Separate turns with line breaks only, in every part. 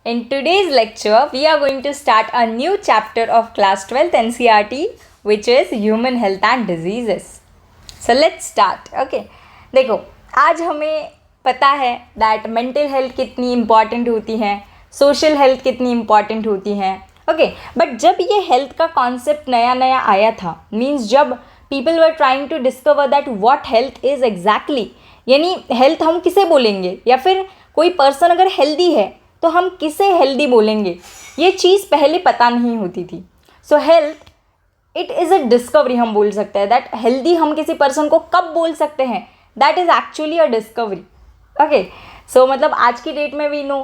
In today's lecture, we are going to start a new chapter of class 12th NCERT, which is Human Health and Diseases. So let's start. Okay. देखो, आज हमें पता है that mental health कितनी important होती है, social health कितनी important होती है. Okay. But जब ये health का concept नया नया आया था, means जब people were trying to discover that what health is exactly, यानी health हम किसे बोलेंगे, या फिर कोई person अगर healthy है तो हम किसे हेल्दी बोलेंगे, ये चीज़ पहले पता नहीं होती थी. सो health it is a discovery, हम बोल सकते हैं दैट हेल्दी हम किसी पर्सन को कब बोल सकते हैं, that is actually a discovery. Okay, so मतलब आज की डेट में we know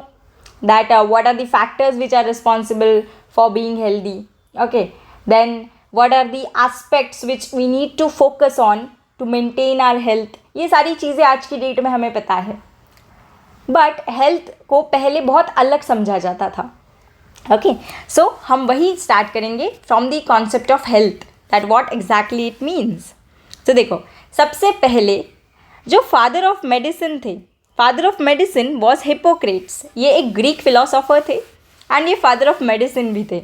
that what are the factors which are responsible for being healthy. Okay, then what are the aspects which we need to focus on to maintain our health. ये सारी चीज़ें आज की date में हमें पता है. बट हेल्थ को पहले बहुत अलग समझा जाता था. ओके, सो हम वही स्टार्ट करेंगे from the concept of health, that what exactly it means. तो देखो, सबसे पहले जो फादर ऑफ मेडिसिन थे, father of medicine was Hippocrates. ये एक ग्रीक फिलोसोफर थे एंड ये फादर ऑफ मेडिसिन भी थे.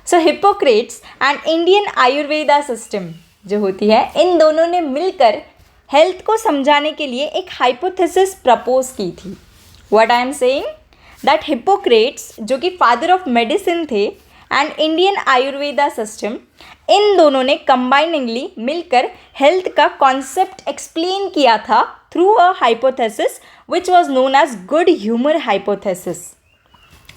So Hippocrates and Indian Ayurveda system जो होती है, इन दोनों ने मिलकर हेल्थ को समझाने के लिए एक हाइपोथेसिस प्रपोज की थी. What I am saying that Hippocrates जो कि फादर ऑफ मेडिसिन थे एंड इंडियन आयुर्वेदा सिस्टम, इन दोनों ने कंबाइनिंगली मिलकर हेल्थ का कॉन्सेप्ट एक्सप्लेन किया था through a hypothesis which was known as good humour hypothesis.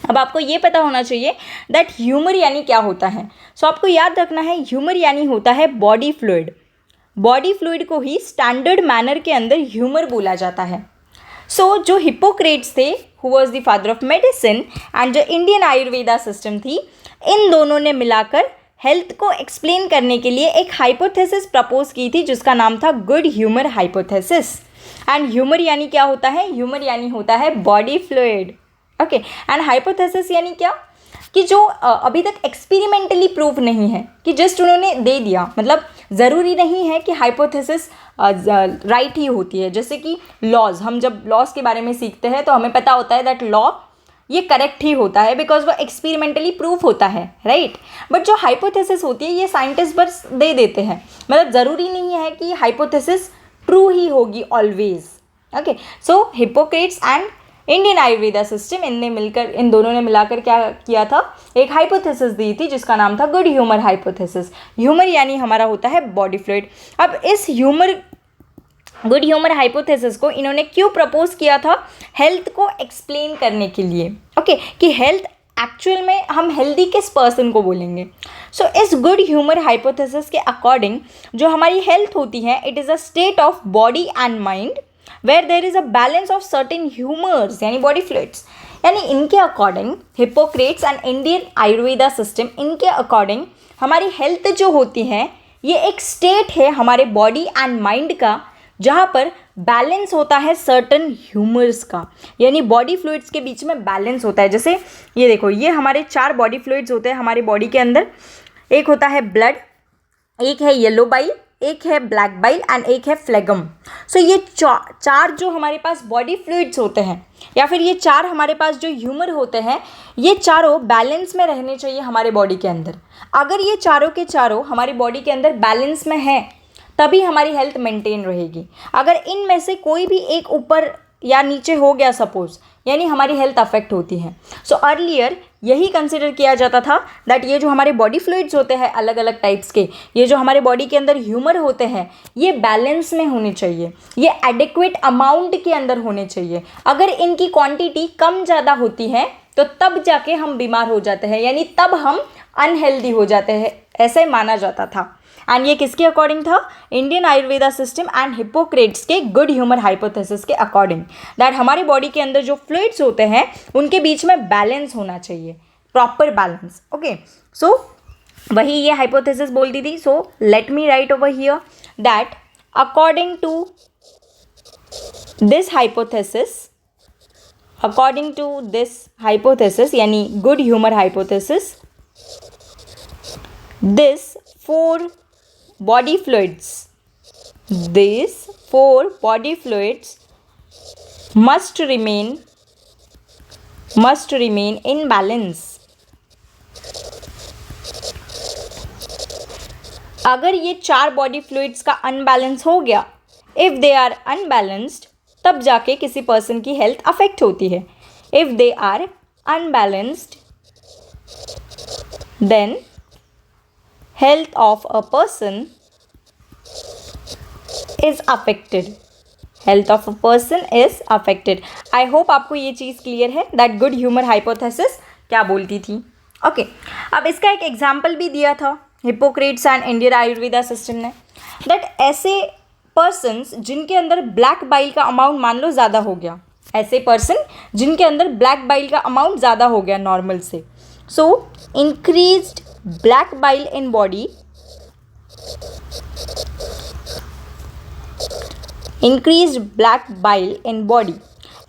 अब आपको ये पता होना चाहिए दैट ह्यूमर यानी क्या होता है. सो आपको याद रखना है, ह्यूमर यानी होता है बॉडी फ्लूइड. बॉडी फ्लूइड को ही स्टैंडर्ड मैनर के अंदर ह्यूमर बोला जाता है. सो जो हिप्पोक्रेट्स थे, who was the father of medicine, and जो इंडियन आयुर्वेदा सिस्टम थी, इन दोनों ने मिलाकर हेल्थ को एक्सप्लेन करने के लिए एक हाइपोथेसिस प्रपोज की थी जिसका नाम था good humour hypothesis. And humour यानी क्या होता है, ह्यूमर यानी होता है body fluid. Okay, and hypothesis यानी क्या कि जो अभी तक एक्सपेरिमेंटली प्रूफ नहीं है, कि जस्ट उन्होंने दे दिया. मतलब ज़रूरी नहीं है कि हाइपोथेसिस राइट ही होती है. जैसे कि लॉज, हम जब लॉज के बारे में सीखते हैं तो हमें पता होता है दैट लॉ ये करेक्ट ही होता है बिकॉज वो एक्सपेरिमेंटली प्रूफ होता है, राइट. बट जो हाइपोथेसिस होती है ये साइंटिस्ट बस दे देते हैं. मतलब ज़रूरी नहीं है कि हाइपोथेसिस ट्रू ही होगी always. Okay, so Hippocrates and Indian Ayurveda system, इन दोनों ने मिलाकर क्या किया था, एक हाइपोथेसिस दी थी जिसका नाम था गुड ह्यूमर हाइपोथेसिस. ह्यूमर यानी हमारा होता है बॉडी फ्लूइड. अब इस गुड ह्यूमर हाइपोथेसिस को इन्होंने क्यों प्रपोज किया था, हेल्थ को एक्सप्लेन करने के लिए. ओके, कि हेल्थ एक्चुअल में हम हेल्दी किस पर्सन को बोलेंगे. सो इस गुड ह्यूमर हाइपोथेसिस के अकॉर्डिंग जो हमारी हेल्थ होती है, it is a state of body and mind where there is a balance of certain humors यानी body fluids. यानी इनके according, Hippocrates and Indian Ayurveda system, इनके अकॉर्डिंग हमारी हेल्थ जो होती है ये एक स्टेट है हमारे बॉडी एंड माइंड का, जहाँ पर बैलेंस होता है सर्टन ह्यूमर्स का. यानी बॉडी फ्लूइड्स के बीच में बैलेंस होता है. जैसे ये देखो, ये हमारे 4 बॉडी फ्लूइड्स होते हैं हमारे बॉडी के अंदर. एक होता है ब्लड, एक है येलो बाइल, एक है ब्लैक बाइल एंड एक है फ्लेगम. सो ये चार जो हमारे पास बॉडी फ्लूइड्स होते हैं, या फिर ये 4 हमारे पास जो ह्यूमर होते हैं, ये चारों बैलेंस में रहने चाहिए हमारे बॉडी के अंदर. अगर ये चारों के चारों हमारी बॉडी के अंदर बैलेंस में हैं तभी हमारी हेल्थ मेंटेन रहेगी. अगर इनमें से कोई भी एक ऊपर या नीचे हो गया सपोज, यानी हमारी हेल्थ अफेक्ट होती है. सो अर्लियर यही कंसिडर किया जाता था दैट ये जो हमारे बॉडी फ्लूइड्स होते हैं अलग अलग टाइप्स के, ये जो हमारे बॉडी के अंदर ह्यूमर होते हैं, ये बैलेंस में होने चाहिए, ये एडिक्वेट अमाउंट के अंदर होने चाहिए. अगर इनकी क्वांटिटी कम ज़्यादा होती है तो तब जाके हम बीमार हो जाते हैं, यानी तब हम अनहेल्दी हो जाते हैं, ऐसे माना जाता था. एंड ये किसके अकॉर्डिंग था, Indian Ayurveda system and Hippocrates के गुड ह्यूमर हाइपोथेसिस के अकॉर्डिंग, दैट हमारी बॉडी के अंदर जो फ्लूइड्स होते हैं उनके बीच में बैलेंस होना चाहिए, प्रॉपर बैलेंस. ओके, सो वही ये हाइपोथेसिस बोलती थी. So let me write over here that according to this hypothesis यानी good humour hypothesis, this 4 body fluids, these 4 body fluids must remain must remain in balance. अगर ये 4 body fluids का unbalance हो गया, इफ़ दे आर अनबैलेंस्ड, तब जाके किसी person की हेल्थ अफेक्ट होती है. If they are unbalanced, then health of a person is affected. Health of a person is affected. I hope आपको ये चीज़ क्लियर है दैट गुड ह्यूमर हाइपोथेसिस क्या बोलती थी. ओके, अब इसका एक एग्जाम्पल भी दिया था Hippocrates and Indian Ayurveda system ने, दैट ऐसे पर्सन्स जिनके अंदर ब्लैक बाइल का अमाउंट मान लो ज़्यादा हो गया, ऐसे पर्सन जिनके अंदर ब्लैक बाइल का अमाउंट ज़्यादा हो गया नॉर्मल से, so increased black bile in body, increased black bile in body.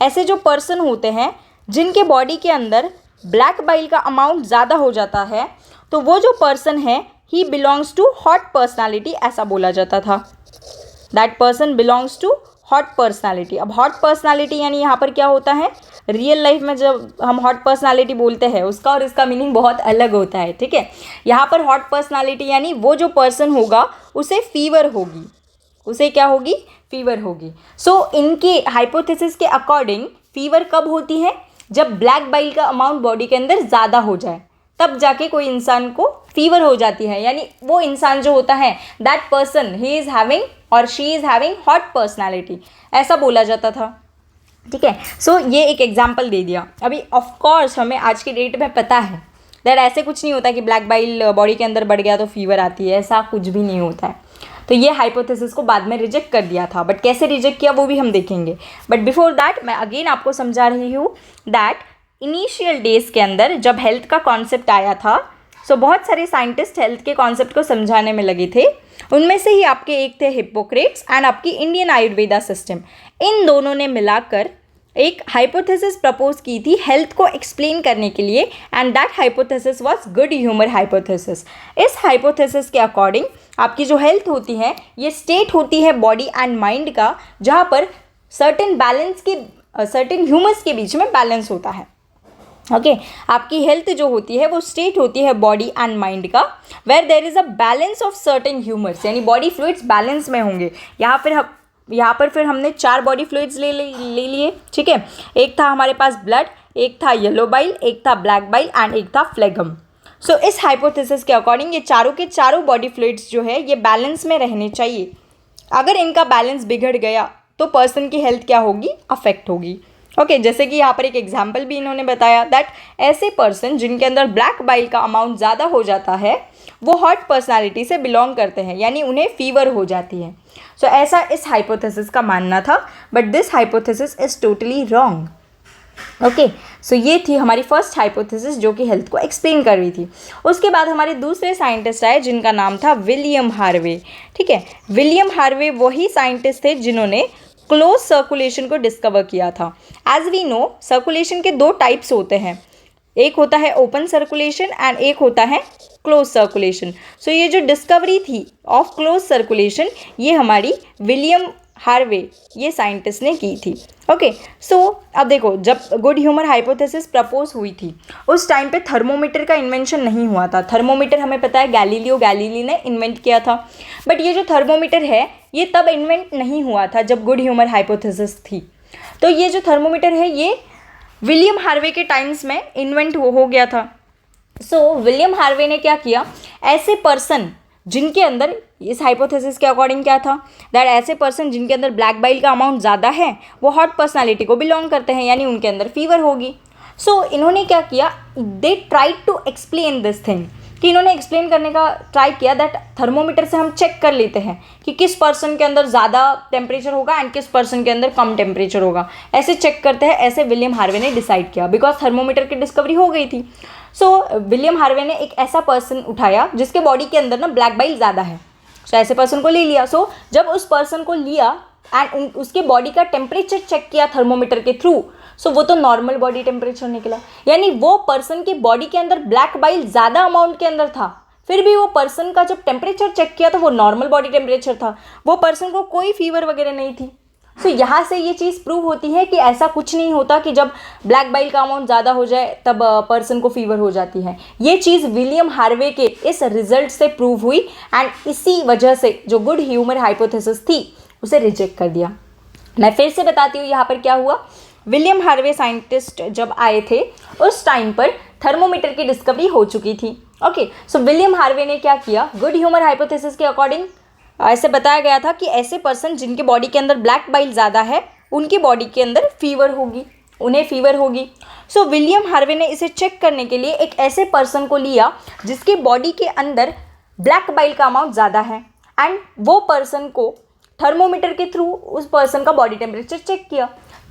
ऐसे जो पर्सन होते हैं जिनके बॉडी के अंदर ब्लैक बाइल का अमाउंट ज़्यादा हो जाता है, तो वो जो पर्सन है he belongs to hot personality, ऐसा बोला जाता था. That person belongs to hot personality. अब हॉट पर्सनालिटी यानी यहाँ पर क्या होता है, रियल लाइफ में जब हम हॉट पर्सनालिटी बोलते हैं उसका और इसका मीनिंग बहुत अलग होता है. ठीक है, यहाँ पर हॉट पर्सनालिटी यानी वो जो पर्सन होगा उसे फीवर होगी, उसे क्या होगी, फीवर होगी. सो इनके हाइपोथेसिस के अकॉर्डिंग फीवर कब होती है, जब ब्लैक बाइल का अमाउंट बॉडी के अंदर ज़्यादा हो जाए, तब जाके कोई इंसान को फीवर हो जाती है. यानी वो इंसान जो होता है that person he is having और she is having hot personality, ऐसा बोला जाता था. ठीक है, सो ये एक एग्जाम्पल दे दिया. अभी ऑफ कोर्स हमें आज की डेट में पता है दैट ऐसे कुछ नहीं होता कि ब्लैक बाइल बॉडी के अंदर बढ़ गया तो फीवर आती है, ऐसा कुछ भी नहीं होता है. तो ये हाइपोथेसिस को बाद में रिजेक्ट कर दिया था, बट कैसे रिजेक्ट किया वो भी हम देखेंगे. बट बिफोर दैट मैं अगेन आपको समझा रही हूँ दैट इनिशियल डेज के अंदर जब हेल्थ का कॉन्सेप्ट आया था, सो बहुत सारे साइंटिस्ट हेल्थ के कॉन्सेप्ट को समझाने में लगे थे. उनमें से ही आपके एक थे हिप्पोक्रेट्स एंड आपकी इंडियन आयुर्वेदा सिस्टम. इन दोनों ने मिलाकर एक हाइपोथेसिस प्रपोज की थी हेल्थ को एक्सप्लेन करने के लिए, and that hypothesis was good humour hypothesis. इस हाइपोथेसिस के अकॉर्डिंग आपकी जो हेल्थ होती है ये स्टेट होती है बॉडी एंड माइंड का, जहाँ पर सर्टेन बैलेंस की सर्टेन ह्यूमर्स के बीच में बैलेंस होता है. ओके, आपकी हेल्थ जो होती है वो स्टेट होती है बॉडी एंड माइंड का, where there is a balance of certain humours, यानी बॉडी फ्लूइड्स बैलेंस में होंगे. यहाँ पर फिर हमने 4 बॉडी फ्लूइड्स ले लिए. ठीक है, एक था हमारे पास ब्लड, एक था येलो बाइल, एक था ब्लैक बाइल एंड एक था फ्लेगम. सो इस हाइपोथेसिस के अकॉर्डिंग ये चारों के चारों बॉडी फ्लूइड्स जो है ये बैलेंस में रहने चाहिए. अगर इनका बैलेंस बिगड़ गया तो पर्सन की हेल्थ क्या होगी, अफेक्ट होगी. ओके, जैसे कि यहाँ पर एक एग्जाम्पल भी इन्होंने बताया दैट ऐसे पर्सन जिनके अंदर ब्लैक बाइल का अमाउंट ज़्यादा हो जाता है वो हॉट पर्सनालिटी से बिलोंग करते हैं, यानी उन्हें फीवर हो जाती है. सो ऐसा इस हाइपोथेसिस का मानना था, but this hypothesis is totally wrong. Okay, so ये थी हमारी फर्स्ट हाइपोथेसिस जो कि हेल्थ को एक्सप्लेन कर रही थी. उसके बाद हमारे दूसरे साइंटिस्ट आए जिनका नाम था विलियम हार्वे. ठीक है, विलियम हार्वे वही साइंटिस्ट थे जिन्होंने क्लोज सर्कुलेशन को डिस्कवर किया था. एज वी नो सर्कुलेशन के 2 टाइप्स होते हैं, एक होता है ओपन सर्कुलेशन एंड एक होता है क्लोज सर्कुलेशन. सो ये जो डिस्कवरी थी ऑफ क्लोज सर्कुलेशन ये हमारी विलियम हार्वे ये साइंटिस्ट ने की थी. ओके, सो अब देखो जब गुड ह्यूमर हाइपोथेसिस प्रपोज हुई थी उस टाइम पे थर्मोमीटर का इन्वेंशन नहीं हुआ था. थर्मोमीटर हमें पता है गैलीलियो गैलीली ने इन्वेंट किया था, बट ये जो थर्मोमीटर है ये तब इन्वेंट नहीं हुआ था जब गुड ह्यूमर हाइपोथेसिस थी. तो ये जो थर्मोमीटर है ये विलियम हार्वे के टाइम्स में इन्वेंट हो गया था. सो विलियम हार्वे ने क्या किया, ऐसे पर्सन जिनके अंदर इस हाइपोथेसिस के अकॉर्डिंग क्या था दैट ऐसे पर्सन जिनके अंदर ब्लैक बाइल का अमाउंट ज़्यादा है वो हॉट पर्सनालिटी को बिलोंग करते हैं, यानी उनके अंदर फीवर होगी. सो इन्होंने क्या किया, they tried to explain this thing, कि इन्होंने एक्सप्लेन करने का ट्राई किया दैट थर्मोमीटर से हम चेक कर लेते हैं कि किस पर्सन के अंदर ज़्यादा टेम्परेचर होगा एंड किस पर्सन के अंदर कम टेम्परेचर होगा, ऐसे चेक करते हैं. ऐसे विलियम हार्वे ने डिसाइड किया बिकॉज थर्मोमीटर की डिस्कवरी हो गई थी. सो विलियम हार्वे ने एक ऐसा पर्सन उठाया जिसके बॉडी के अंदर ना ब्लैक बाइल ज़्यादा है. सो ऐसे पर्सन को ले लिया. सो जब उस पर्सन को लिया एंड उसके बॉडी का टेम्परेचर चेक किया थर्मोमीटर के थ्रू, सो वो तो नॉर्मल बॉडी टेम्परेचर निकला. यानी वो पर्सन की बॉडी के अंदर ब्लैक बाइल ज़्यादा अमाउंट के अंदर था, फिर भी वो पर्सन का जब टेम्परेचर चेक किया तो वो नॉर्मल बॉडी टेम्परेचर था. वो पर्सन को कोई फीवर वगैरह नहीं थी. सो यहाँ से ये चीज़ प्रूव होती है कि ऐसा कुछ नहीं होता कि जब ब्लैक बाइल का अमाउंट ज़्यादा हो जाए तब पर्सन को फीवर हो जाती है। ये चीज़ विलियम हार्वे के इस रिजल्ट से प्रूव हुई एंड इसी वजह से जो गुड ह्यूमर हाइपोथेसिस थी उसे रिजेक्ट कर दिया। मैं फिर से बताती हूँ यहाँ पर क्या हुआ। विलियम हार्वे साइंटिस्ट जब आए थे उस टाइम पर थर्मोमीटर की डिस्कवरी हो चुकी थी। ओके, सो विलियम हार्वे ने क्या किया, गुड ह्यूमर हाइपोथेसिस के अकॉर्डिंग ऐसे बताया गया था कि ऐसे पर्सन जिनके बॉडी के अंदर ब्लैक बाइल ज़्यादा है उनकी बॉडी के अंदर फीवर होगी, उन्हें फीवर होगी। सो विलियम हार्वे ने इसे चेक करने के लिए एक ऐसे पर्सन को लिया जिसके बॉडी के अंदर ब्लैक बाइल का अमाउंट ज़्यादा है एंड वो पर्सन को थर्मोमीटर के थ्रू उस पर्सन का बॉडी टेम्परेचर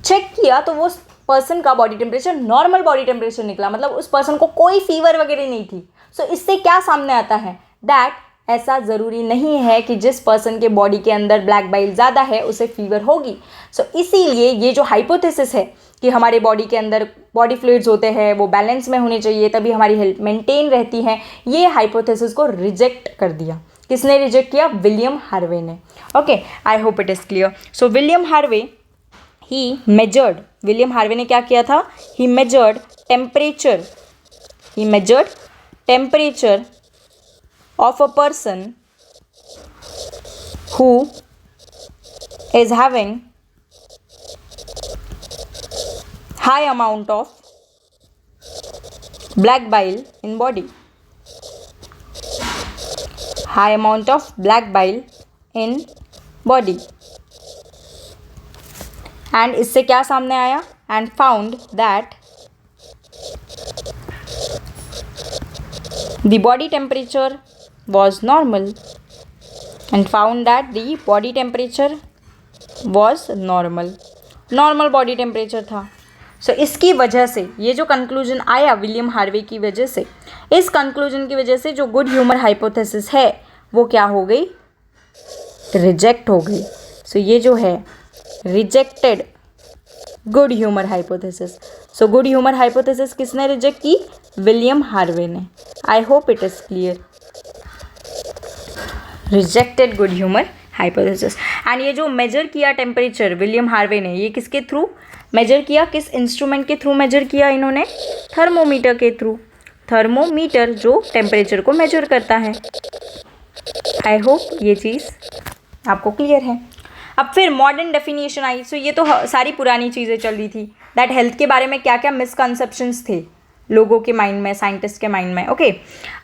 चेक किया तो वो पर्सन का body temperature normal body temperature निकला, मतलब उस पर्सन को कोई फीवर वगैरह नहीं थी। सो इससे क्या सामने आता है दैट ऐसा ज़रूरी नहीं है कि जिस पर्सन के बॉडी के अंदर ब्लैक बाइल ज़्यादा है उसे फीवर होगी। सो इसीलिए ये जो हाइपोथेसिस है कि हमारे बॉडी के अंदर बॉडी फ्लूइड्स होते हैं वो बैलेंस में होने चाहिए तभी हमारी हेल्थ मेंटेन रहती है, ये हाइपोथेसिस को रिजेक्ट कर दिया। किसने रिजेक्ट किया? विलियम हार्वे ने। Okay, I hope it is clear. So William Harvey William Harvey ने क्या किया था? He measured temperature of a person who is having high amount of black bile in body, and इससे क्या सामने आया? and found that the body temperature was normal normal body temperature था। सो इसकी वजह से ये जो कंक्लूजन आया विलियम हार्वे की वजह से, इस कंक्लूजन की वजह से जो गुड ह्यूमर हाइपोथेसिस है वो क्या हो गई? रिजेक्ट हो गई। सो ये जो है rejected good humour hypothesis. So good humour hypothesis किसने रिजेक्ट की? विलियम हार्वे ने। आई hope it is clear. Rejected good humour hypothesis. And ये जो मेजर किया टेम्परेचर विलियम हार्वे ने, ये किसके थ्रू मेजर किया? किस इंस्ट्रूमेंट के थ्रू मेजर किया इन्होंने? थर्मोमीटर के थ्रू। थर्मोमीटर जो टेम्परेचर को मेजर करता है। आई होप ये चीज़ आपको क्लियर है। अब फिर मॉडर्न डेफिनेशन आई। सो ये तो सारी पुरानी चीज़ें चल रही थी दैट हेल्थ के बारे में क्या क्या मिसकंसेप्शंस थे लोगों के माइंड में, साइंटिस्ट के माइंड में। ओके,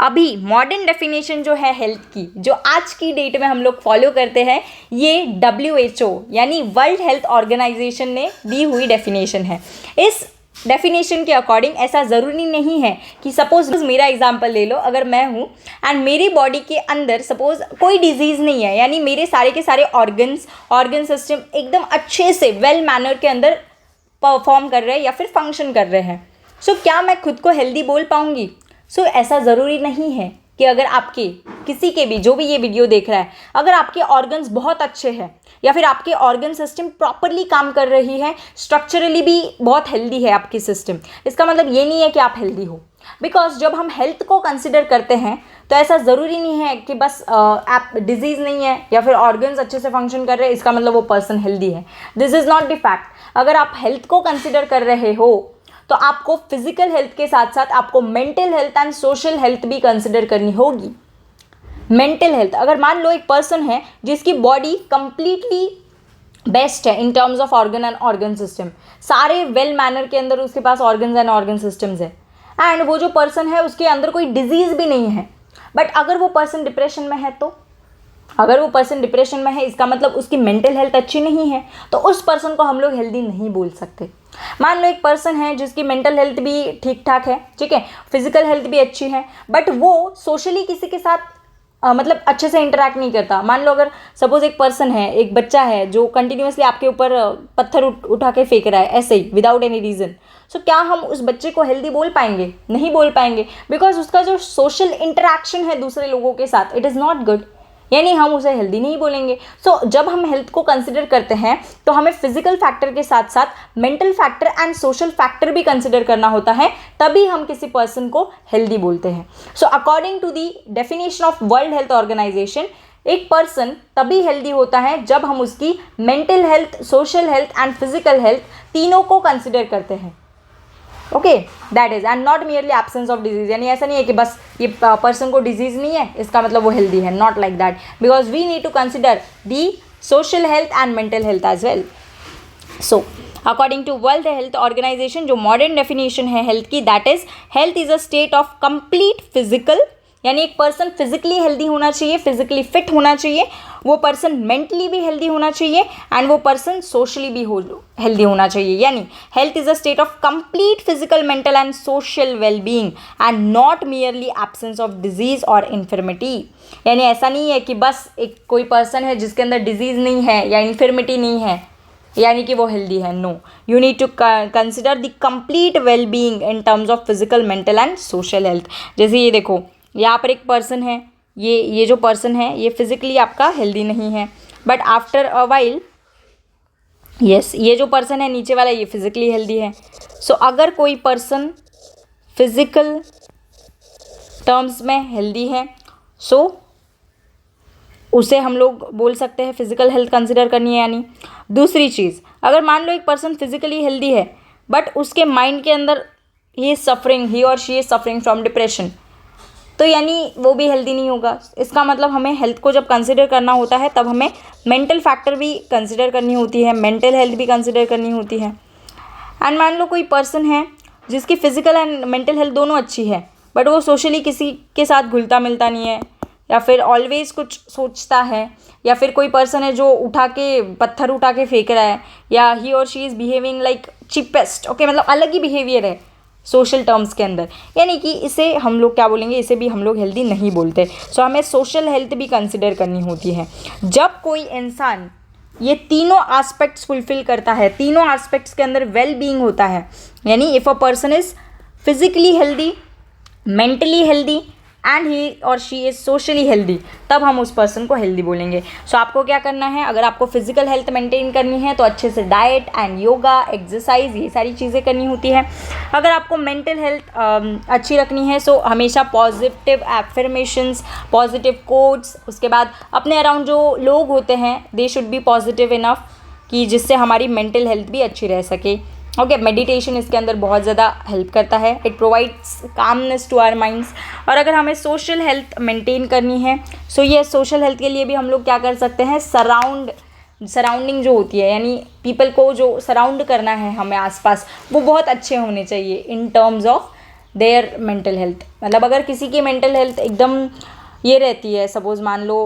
अभी मॉडर्न डेफिनेशन जो है हेल्थ की, जो आज की डेट में हम लोग फॉलो करते हैं, ये WHO यानी वर्ल्ड हेल्थ ऑर्गेनाइजेशन ने दी हुई डेफिनेशन है। इस डेफिनेशन के अकॉर्डिंग ऐसा ज़रूरी नहीं है कि सपोज मेरा एग्जांपल ले लो, अगर मैं हूँ एंड मेरी बॉडी के अंदर सपोज कोई डिजीज़ नहीं है, यानी मेरे सारे के सारे ऑर्गन सिस्टम एकदम अच्छे से वेल मैनर के अंदर परफॉर्म कर रहे हैं या फिर फंक्शन कर रहे हैं। सो क्या मैं खुद को हेल्दी बोल पाऊँगी? सो ऐसा ज़रूरी नहीं है कि अगर आपके किसी के भी, जो भी ये वीडियो देख रहा है, अगर आपके ऑर्गन्स बहुत अच्छे हैं या फिर आपके ऑर्गन सिस्टम प्रॉपरली काम कर रही है, स्ट्रक्चरली भी बहुत हेल्दी है आपकी सिस्टम, इसका मतलब ये नहीं है कि आप हेल्दी हो। बिकॉज जब हम हेल्थ को कंसिडर करते हैं तो ऐसा ज़रूरी नहीं है कि बस आप डिजीज़ नहीं है या फिर ऑर्गन्स अच्छे से फंक्शन कर रहे हैं इसका मतलब वो पर्सन हेल्दी है। This is not the fact. अगर आप हेल्थ को कंसिडर कर रहे हो तो आपको फिजिकल हेल्थ के साथ साथ आपको mental health and social health भी कंसिडर करनी होगी। मेंटल हेल्थ, अगर मान लो एक पर्सन है जिसकी बॉडी कंप्लीटली बेस्ट है इन terms of organ and organ system, सारे वेल मैनर के अंदर उसके पास ऑर्गन्स एंड ऑर्गन सिस्टम्स है, एंड वो जो पर्सन है उसके अंदर कोई डिजीज़ भी नहीं है, बट अगर वो पर्सन डिप्रेशन में है, तो अगर वो पर्सन डिप्रेशन में है इसका मतलब उसकी मेंटल हेल्थ अच्छी नहीं है, तो उस पर्सन को हम लोग हेल्दी नहीं बोल सकते। मान लो एक पर्सन है जिसकी मेंटल हेल्थ भी ठीक ठाक है, ठीक है, फिजिकल हेल्थ भी अच्छी है, बट वो सोशली किसी के साथ मतलब अच्छे से इंटरेक्ट नहीं करता। मान लो अगर सपोज एक पर्सन है, एक बच्चा है जो कंटिन्यूसली आपके ऊपर पत्थर उठा के फेंक रहा है ऐसे ही विदाउट एनी रीज़न, सो क्या हम उस बच्चे को हेल्दी बोल पाएंगे? नहीं बोल पाएंगे, बिकॉज उसका जो सोशल इंटरेक्शन है दूसरे लोगों के साथ इट इज़ नॉट गुड, यानी हम उसे हेल्दी नहीं बोलेंगे। सो जब हम हेल्थ को कंसिडर करते हैं तो हमें फिजिकल फैक्टर के साथ साथ mental factor and social factor भी कंसिडर करना होता है, तभी हम किसी पर्सन को हेल्दी बोलते हैं। So according to the definition of World Health Organization, एक पर्सन तभी हेल्दी होता है जब हम उसकी mental health, social health and physical health तीनों को कंसिडर करते हैं। Okay, that is, and not merely absence of disease. यानी ऐसा नहीं है कि बस ये पर्सन को डिजीज नहीं है इसका मतलब वो हेल्दी है, not like that, because we need to consider the social health and mental health as well. So according to World Health Organization, जो मॉडर्न डेफिनेशन है हेल्थ की, that is health is a state of complete physical, यानी एक person physically healthy होना चाहिए, physically fit होना चाहिए, वो पर्सन मेंटली भी हेल्दी होना चाहिए एंड वो पर्सन सोशली भी हेल्दी होना चाहिए। यानी health is a state of complete physical, mental and social wellbeing and not merely absence of disease और इन्फर्मिटी। यानी ऐसा नहीं है कि बस एक कोई पर्सन है जिसके अंदर डिजीज नहीं है या इन्फर्मिटी नहीं है यानी कि वो हेल्दी है। No, you need to consider the complete wellbeing in terms of physical, mental and social health. जैसे ये देखो, यहाँ पर एक पर्सन है, ये जो पर्सन है ये फिजिकली आपका हेल्दी नहीं है, but after a while, yes, ये जो पर्सन है नीचे वाला ये फिजिकली हेल्दी है। सो अगर कोई पर्सन फिजिकल टर्म्स में हेल्दी है सो उसे हम लोग बोल सकते हैं फिजिकल हेल्थ कंसिडर करनी है। यानी दूसरी चीज़, अगर मान लो एक पर्सन फिजिकली हेल्दी है बट उसके माइंड के अंदर ही और she is suffering from depression, तो यानी वो भी हेल्दी नहीं होगा। इसका मतलब हमें हेल्थ को जब कंसिडर करना होता है तब हमें मेंटल फैक्टर भी कंसिडर करनी होती है, मेंटल हेल्थ भी कंसिडर करनी होती है। एंड मान लो कोई पर्सन है जिसकी फिजिकल एंड मेंटल हेल्थ दोनों अच्छी है बट वो सोशली किसी के साथ घुलता मिलता नहीं है, या फिर ऑलवेज कुछ सोचता है, या फिर कोई पर्सन है जो पत्थर उठा के फेंक रहा है, या ही और she is behaving like cheapest, okay, मतलब अलग ही बिहेवियर है सोशल टर्म्स के अंदर, यानी कि इसे हम लोग क्या बोलेंगे, इसे भी हम लोग हेल्दी नहीं बोलते। सो हमें सोशल हेल्थ भी कंसिडर करनी होती है। जब कोई इंसान ये तीनों एस्पेक्ट्स फुलफिल करता है, तीनों एस्पेक्ट्स के अंदर वेल बीइंग होता है, यानी if a person is physically healthy, mentally healthy and he और शी इज़ सोशली हेल्दी, तब हम उस पर्सन को हेल्दी बोलेंगे। सो आपको क्या करना है, अगर आपको फिजिकल हेल्थ मेंटेन करनी है तो अच्छे से डाइट एंड योगा, एक्सरसाइज, ये सारी चीज़ें करनी होती है। अगर आपको मेंटल हेल्थ अच्छी रखनी है सो हमेशा पॉजिटिव एफर्मेशंस, पॉजिटिव कोट्स, उसके बाद अपने अराउंड जो लोग होते हैं they should be positive enough कि जिससे हमारी मेंटल हेल्थ भी अच्छी रह सके। ओके, मेडिटेशन इसके अंदर बहुत ज़्यादा हेल्प करता है, it provides calmness to our minds. और अगर हमें सोशल हेल्थ मेंटेन करनी है सो ये सोशल हेल्थ के लिए भी हम लोग क्या कर सकते हैं, सराउंडिंग जो होती है, यानी पीपल को जो सराउंड करना है हमें आसपास, वो बहुत अच्छे होने चाहिए इन terms of their mental health. मतलब अगर किसी की मेंटल हेल्थ एकदम ये रहती है, सपोज मान लो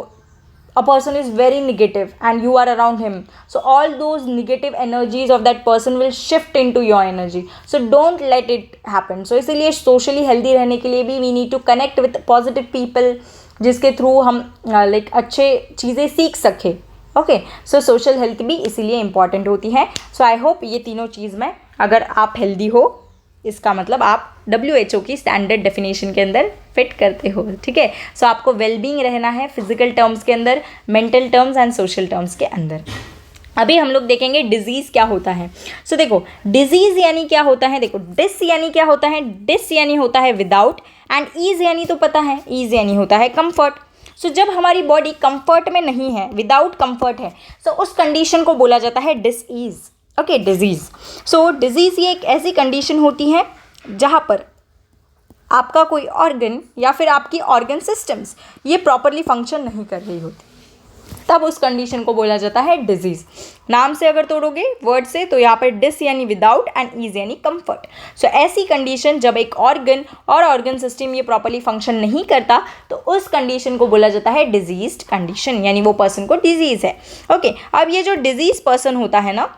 a person is very negative and you are around him, so all those negative energies of that person will shift into your energy, so don't let it happen। so इसीलिए socially healthy रहने के लिए भी we need to connect with positive people जिसके through हम like अच्छे चीज़ें सीख सकें। ओके, सो सोशल हेल्थ भी इसीलिए इम्पॉर्टेंट होती है। सो आई होप ये तीनों चीज़ में अगर आप हेल्दी हो इसका मतलब आप WHO की स्टैंडर्ड डेफिनेशन के अंदर फिट करते हो, ठीक है। सो आपको वेलबींग रहना है फिजिकल टर्म्स के अंदर, mental terms and social terms के अंदर। अभी हम लोग देखेंगे डिजीज़ क्या होता है। सो देखो, डिजीज़ यानी क्या होता है, देखो डिस यानी क्या होता है, डिस यानी होता है विदाउट, एंड ईज यानी तो पता है, ईज यानी होता है कंफर्ट। सो जब हमारी बॉडी कंफर्ट में नहीं है, विदाउट कंफर्ट है, सो उस कंडीशन को बोला जाता है disease. Okay, disease. So disease ये एक ऐसी कंडीशन होती है जहाँ पर आपका कोई ऑर्गन या फिर आपकी ऑर्गन सिस्टम्स ये प्रॉपरली फंक्शन नहीं कर रही होती, तब उस कंडीशन को बोला जाता है डिजीज़। नाम से अगर तोड़ोगे वर्ड से तो यहाँ पर डिस यानी विदाउट एंड ईज यानी कंफर्ट। सो ऐसी कंडीशन जब एक ऑर्गन और ऑर्गन सिस्टम ये प्रॉपरली फंक्शन नहीं करता तो उस कंडीशन को बोला जाता है डिजीज्ड कंडीशन, यानी वो पर्सन को डिजीज़ है। ओके, अब ये जो डिजीज़ पर्सन होता है ना,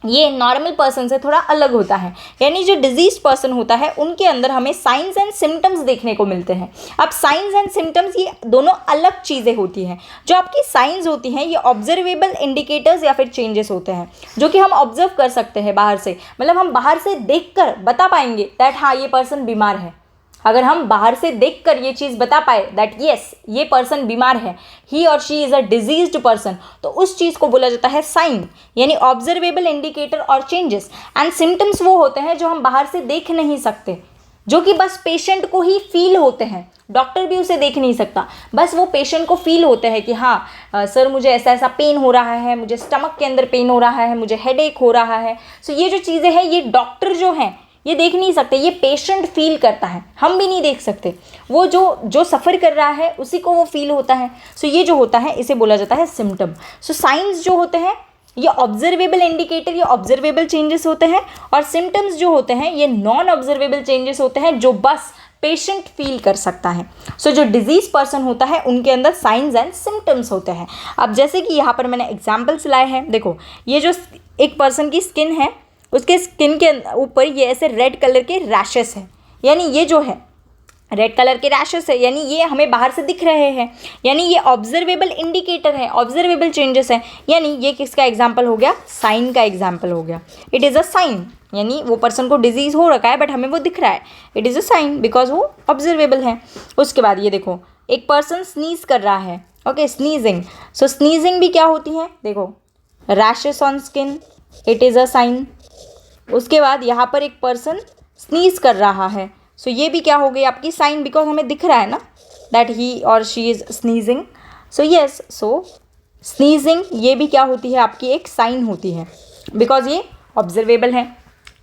ये नॉर्मल पर्सन से थोड़ा अलग होता है, यानी जो डिजीज पर्सन होता है उनके अंदर हमें साइंस एंड सिम्टम्स देखने को मिलते हैं। अब साइंस एंड सिम्टम्स ये दोनों अलग चीज़ें होती हैं। जो आपकी साइंस होती हैं ये ऑब्जर्वेबल इंडिकेटर्स या फिर चेंजेस होते हैं जो कि हम ऑब्जर्व कर सकते हैं बाहर से, मतलब हम बाहर से देखकर बता पाएंगे दैट हाँ ये पर्सन बीमार है। अगर हम बाहर से देखकर ये चीज़ बता पाए दैट यस ये पर्सन बीमार है, ही और she is a diseased person, तो उस चीज़ को बोला जाता है साइन, यानी ऑब्जर्वेबल इंडिकेटर और चेंजेस। एंड सिम्टम्स वो होते हैं जो हम बाहर से देख नहीं सकते, जो कि बस पेशेंट को ही फील होते हैं, डॉक्टर भी उसे देख नहीं सकता, बस वो पेशेंट को फील होता है कि हाँ सर मुझे ऐसा ऐसा पेन हो रहा है, मुझे स्टमक के अंदर पेन हो रहा है, मुझे हेडेक हो रहा है। सो ये जो चीज़ें हैं ये डॉक्टर जो हैं ये देख नहीं सकते, ये पेशेंट फील करता है, हम भी नहीं देख सकते। वो जो सफ़र कर रहा है उसी को वो फील होता है। सो ये जो होता है इसे बोला जाता है सिम्टम। सो साइंस जो होते हैं ये ऑब्जर्वेबल इंडिकेटर या ऑब्जर्वेबल चेंजेस होते हैं, और सिम्टम्स जो होते हैं ये नॉन ऑब्जर्वेबल चेंजेस होते हैं जो बस पेशेंट फील कर सकता है। सो जो डिजीज पर्सन होता है उनके अंदर साइंस एंड सिम्टम्स होते हैं। अब जैसे कि यहाँ पर मैंने एग्जाम्पल्स लाए हैं, देखो ये जो एक पर्सन की स्किन है उसके स्किन के ऊपर ये ऐसे रेड कलर के रैशेस हैं, यानी ये जो है रेड कलर के रैशेस है, यानी ये हमें बाहर से दिख रहे हैं, यानी ये ऑब्जर्वेबल इंडिकेटर है, ऑब्जर्वेबल चेंजेस हैं। यानी ये किसका एग्जाम्पल हो गया, साइन का एग्जाम्पल हो गया। इट इज़ अ साइन, यानी वो पर्सन को डिजीज़ हो रखा है बट हमें वो दिख रहा है, it is a sign because वो ऑब्जर्वेबल है। उसके बाद ये देखो एक पर्सन स्नीज कर रहा है, ओके स्नीजिंग। सो स्नीजिंग भी क्या होती है, देखो rashes on skin, it is a sign. उसके बाद यहाँ पर एक पर्सन स्नीज कर रहा है, सो ये भी क्या हो गई आपकी साइन, बिकॉज हमें दिख रहा है ना दैट ही और she is sneezing. So yes, so sneezing ये भी क्या होती है आपकी एक साइन होती है बिकॉज ये ऑब्जर्वेबल है।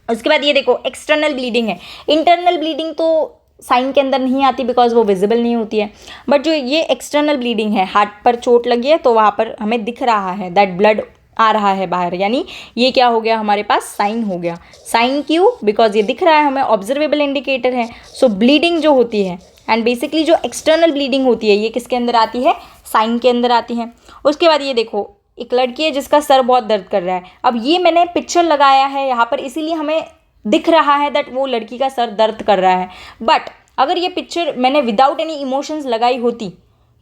उसके बाद ये देखो एक्सटर्नल ब्लीडिंग है, इंटरनल ब्लीडिंग तो साइन के अंदर नहीं आती बिकॉज वो विजिबल नहीं होती है, बट जो ये एक्सटर्नल ब्लीडिंग है, हार्ट पर चोट लगी है तो वहाँ पर हमें दिख रहा है दैट ब्लड आ रहा है बाहर, यानी ये क्या हो गया हमारे पास साइन हो गया। साइन क्यों, बिकॉज ये दिख रहा है हमें, ऑब्जर्वेबल इंडिकेटर है। सो ब्लीडिंग जो होती है एंड बेसिकली जो एक्सटर्नल ब्लीडिंग होती है ये किसके अंदर आती है, साइन के अंदर आती है। उसके बाद ये देखो एक लड़की है जिसका सर बहुत दर्द कर रहा है। अब ये मैंने पिक्चर लगाया है यहाँ पर इसीलिए हमें दिख रहा है दैट वो लड़की का सर दर्द कर रहा है, बट अगर ये पिक्चर मैंने विदाउट एनी इमोशंस लगाई होती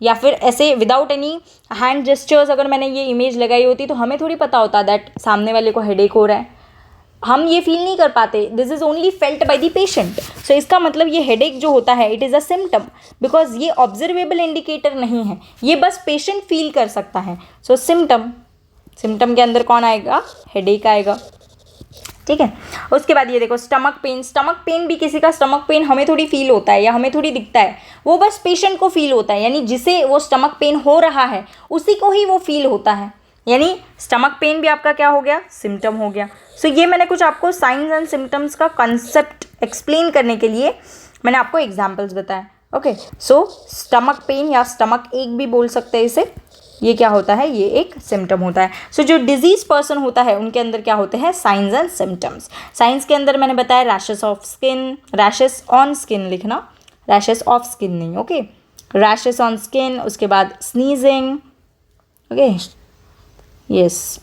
या फिर ऐसे विदाउट एनी हैंड जेस्चर्स अगर मैंने ये इमेज लगाई होती तो हमें थोड़ी पता होता दैट सामने वाले को हेडेक हो रहा है, हम ये फील नहीं कर पाते। This is only felt by the patient. So इसका मतलब ये हेडेक जो होता है it is a symptom because ये ऑब्जर्वेबल इंडिकेटर नहीं है, ये बस पेशेंट फील कर सकता है। सो सिम्टम, सिम्टम के अंदर कौन आएगा, हेडेक आएगा, ठीक है। उसके बाद ये देखो स्टमक पेन, स्टमक पेन भी किसी का स्टमक पेन हमें थोड़ी फील होता है या हमें थोड़ी दिखता है, वो बस पेशेंट को फील होता है, यानी जिसे वो स्टमक पेन हो रहा है उसी को ही वो फील होता है, यानी स्टमक पेन भी आपका क्या हो गया, सिम्टम हो गया। सो ये मैंने कुछ आपको साइंस एंड सिम्टम्स का कंसेप्ट एक्सप्लेन करने के लिए मैंने आपको एग्जाम्पल्स बताया, ओके। सो स्टमक पेन या स्टमक एक भी बोल सकते हैं इसे, ये क्या होता है, ये एक सिम्टम होता है। सो जो डिजीज पर्सन होता है उनके अंदर क्या होते हैं, साइंस एंड सिम्टम्स। साइंस के अंदर मैंने बताया rashes of skin, rashes on skin लिखना, रैशेस ऑफ स्किन नहीं, ओके, रैशेस ऑन स्किन। उसके बाद sneezing, okay, yes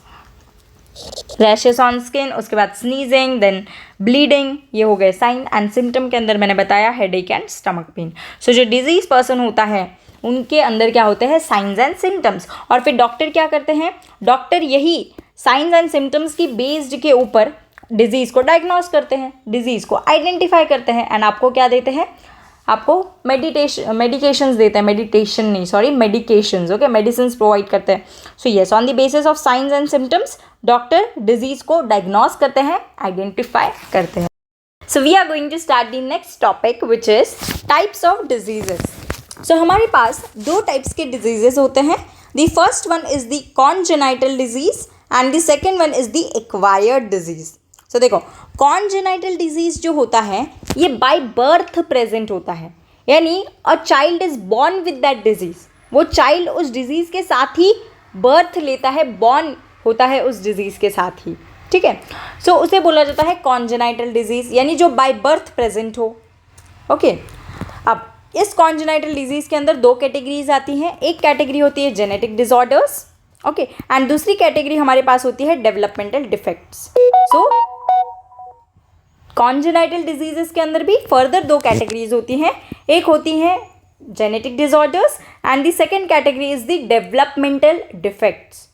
rashes on skin, उसके बाद स्नीजिंग, देन ब्लीडिंग, ये हो गए साइन। एंड सिम्टम के अंदर मैंने बताया हेडेक एंड स्टमक पेन। सो जो डिजीज पर्सन होता है उनके अंदर क्या होते हैं, साइंस एंड सिम्टम्स। और फिर डॉक्टर क्या करते हैं, डॉक्टर यही साइंस एंड सिम्टम्स की बेस्ड के ऊपर डिजीज़ को डायग्नोस करते हैं, डिजीज़ को आइडेंटिफाई करते हैं एंड आपको क्या देते हैं, आपको मेडिकेशंस देते हैं, मेडिकेशंस, ओके, मेडिसिन प्रोवाइड करते हैं। So yes, on the basis of science and symptoms doctor disease को डायग्नोस करते हैं, आइडेंटिफाई करते हैं। So we are going to start the next topic which is types of diseases. So हमारे पास दो टाइप्स के डिजीजेस होते हैं। The first one is the congenital disease and the second one is the acquired disease. So देखो congenital disease जो होता है ये बाय बर्थ प्रेजेंट होता है, यानी a child is born with that disease, वो चाइल्ड उस डिजीज़ के साथ ही बर्थ लेता है, बॉर्न होता है उस डिजीज़ के साथ ही, ठीक है। सो उसे बोला जाता है कॉन्जेनाइटल डिजीज़, यानी जो बाय बर्थ प्रेजेंट हो, ओके। अब इस कॉन्जेनाइटल डिजीज़ के अंदर दो कैटेगरीज आती हैं, एक कैटेगरी होती है जेनेटिक डिसऑर्डर्स, ओके, एंड दूसरी कैटेगरी हमारे पास होती है डेवलपमेंटल डिफेक्ट्स। सो कॉन्जेनाइटल डिजीजेस के अंदर भी फर्दर दो कैटेगरीज होती हैं, एक होती हैं genetic disorders and the second category is the developmental defects.